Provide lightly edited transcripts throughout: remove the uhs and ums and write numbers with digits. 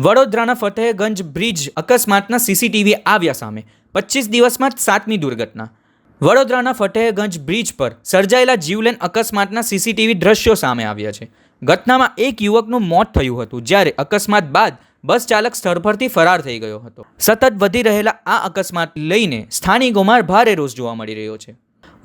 વડોદરાના ફતેહગંજ બ્રિજ અકસ્માતના સીસીટીવી આવ્યા સામે 25 દિવસમાં જ 7મી દુર્ઘટના. વડોદરાના ફતેહગંજ બ્રિજ પર સર્જાયેલા જીવલેણ અકસ્માતના સીસીટીવી દ્રશ્યો સામે આવ્યા છે. ઘટનામાં એક યુવકનું મોત થયું હતું, જ્યારે અકસ્માત બાદ બસ ચાલક સ્થળ પરથી ફરાર થઈ ગયો હતો. સતત વધી રહેલા આ અકસ્માત લઈને સ્થાનિકોમાં ભારે રોષ જોવા મળી રહ્યો છે.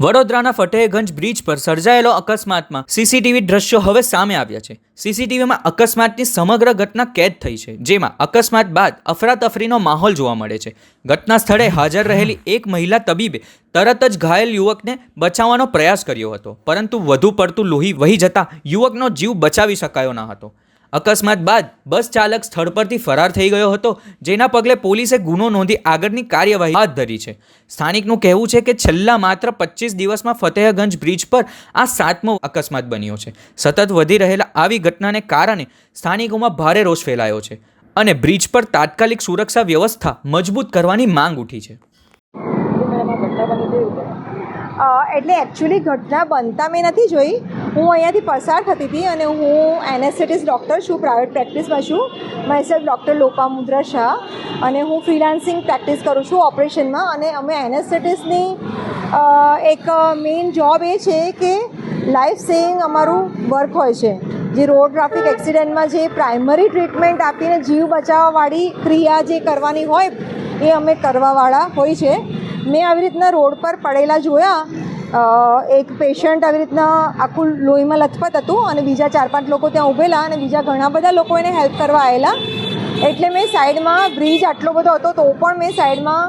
વડોદરાના ફતેહગંજ બ્રિજ પર સર્જાયેલો અકસ્માતમાં સીસીટીવી દ્રશ્યો હવે સામે આવ્યા છે. સીસીટીવીમાં અકસ્માતની સમગ્ર ઘટના કેદ થઈ છે, જેમાં અકસ્માત બાદ અફરાતફરીનો માહોલ જોવા મળે છે. ઘટના સ્થળે હાજર રહેલી એક મહિલા તબીબે તરત જ ઘાયલ યુવકને બચાવવાનો પ્રયાસ કર્યો હતો, પરંતુ વધુ પડતું લોહી વહી જતાં યુવકનો જીવ બચાવી શકાયો ન હતો. અકસ્માત બાદ બસ ચાલક સ્થળ પરથી ફરાર થઈ ગયો હતો, જેના પગલે પોલીસે ગુનો નોંધી આગળની કાર્યવાહી હાથ ધરી છે. સ્થાનિકનું કહેવું છે કે છેલ્લા માત્ર 25 દિવસમાં ફતેહગંજ બ્રિજ પર આ 7મો અકસ્માત બન્યો છે. સતત વધી રહેલા આવી ઘટનાને કારણે સ્થાનિકોમાં ભારે રોષ ફેલાયો છે અને બ્રિજ પર તાત્કાલિક સુરક્ષા વ્યવસ્થા મજબૂત કરવાની માંગ ઉઠી છે. એટલે એકચ્યુઅલી ઘટના બનતા મેં નથી જોઈ. હું અહીંયાથી પસાર થતી હતી અને હું એનેસ્થેટિસ્ટ ડૉક્ટર છું, પ્રાઇવેટ પ્રેક્ટિસમાં છું. My self doctor Lopamudra Shah, અને હું ફ્રીલાન્સિંગ પ્રેક્ટિસ કરું છું ઓપરેશનમાં. અને અમે એનેસ્થેટિસ્ટની એક મેઇન જોબ એ છે કે લાઈફ સેવિંગ અમારું વર્ક હોય છે. જે રોડ ટ્રાફિક એક્સિડન્ટમાં જે પ્રાઇમરી ટ્રીટમેન્ટ આપીને જીવ બચાવવાવાળી ક્રિયા જે કરવાની હોય એ અમે કરવાવાળા હોય છે. મેં આવી રીતના રોડ પર પડેલા જોયા. એક પેશન્ટ આવી રીતના આખું લોહીમાં લથપથ હતું અને બીજા 4-5 લોકો ત્યાં ઊભેલા અને બીજા ઘણા બધા લોકો એને હેલ્પ કરવા આવેલા. એટલે મેં સાઈડમાં, બ્રિજ આટલો બધો હતો તો પણ મેં સાઈડમાં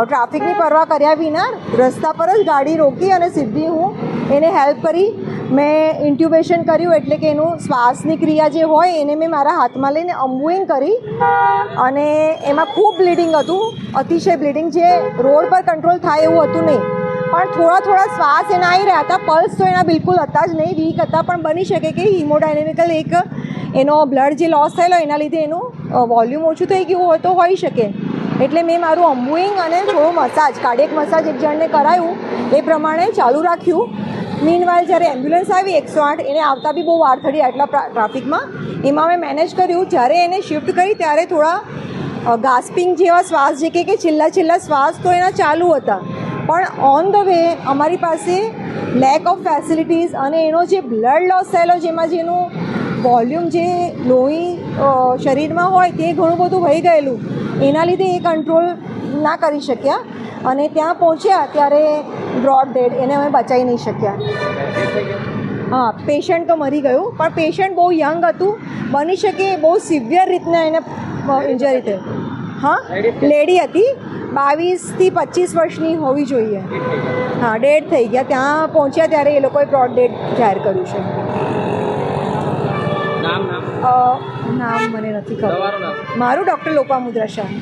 ટ્રાફિકની પરવા કર્યા વિના રસ્તા પર જ ગાડી રોકી અને સીધી હું એને હેલ્પ કરી. મેં ઇન્ટ્યુબેશન કર્યું, એટલે કે એનું શ્વાસની ક્રિયા જે હોય એને મેં મારા હાથમાં લઈને અમ્બુઇંગ કરી. અને એમાં ખૂબ બ્લીડિંગ હતું, અતિશય બ્લીડિંગ, જે રોડ પર કંટ્રોલ થાય એવું હતું નહીં. પણ થોડા શ્વાસ એના આવી રહ્યા હતા. પલ્સ તો એના બિલકુલ હતા જ નહીં, વીક હતા. પણ બની શકે કે હિમોડાયનેમિકલ એક એનો બ્લડ જે લોસ થયેલો એના લીધે એનું વોલ્યુમ ઓછું થઈ ગયું હોય તો હોઈ શકે. એટલે મેં મારું અમ્બુઇંગ અને થોડું મસાજ, કાર્ડિયક મસાજ એક જણને કરાયું, એ પ્રમાણે ચાલુ રાખ્યું. મીનવાઇલ જ્યારે એમ્બ્યુલન્સ આવી 108, એને આવતા બી બહુ વાર થઈ આટલા ટ્રાફિકમાં. એમાં મેં મેનેજ કર્યું. જ્યારે એને શિફ્ટ કરી ત્યારે થોડા ગાસ્પિંગ જેવા શ્વાસ, જે કે છેલ્લા શ્વાસ તો એના ચાલુ હતા. પણ ઓન ધ વે અમારી પાસે લેક ઓફ ફેસિલિટીઝ અને એનો જે બ્લડ લોસ થયેલો, જેમાં જેનું વોલ્યુમ, જે લોહી શરીરમાં હોય તે ઘણું બધું વહી ગયેલું, એના લીધે એ કંટ્રોલ ના કરી શક્યા. અને ત્યાં પહોંચ્યા ત્યારે બ્રોડ ડેડ, એને અમે બચાવી નહીં શક્યા. હા, પેશન્ટ તો મરી ગયું, પણ પેશન્ટ બહુ યંગ હતું. બની શકે બહુ સિવિયર રીતના એને ઇન્જરી થઈ. હા, લેડી હતી, 22 થી 25 વર્ષની હોવી જોઈએ. હા, ડેડ થઈ ગયા. ત્યાં પહોંચ્યા ત્યારે એ લોકોએ બ્રોડ ડેડ જાહેર કર્યું છે. નામ મને નથી ખબર. મારું ડૉક્ટર લોપામુદ્રા શાહ.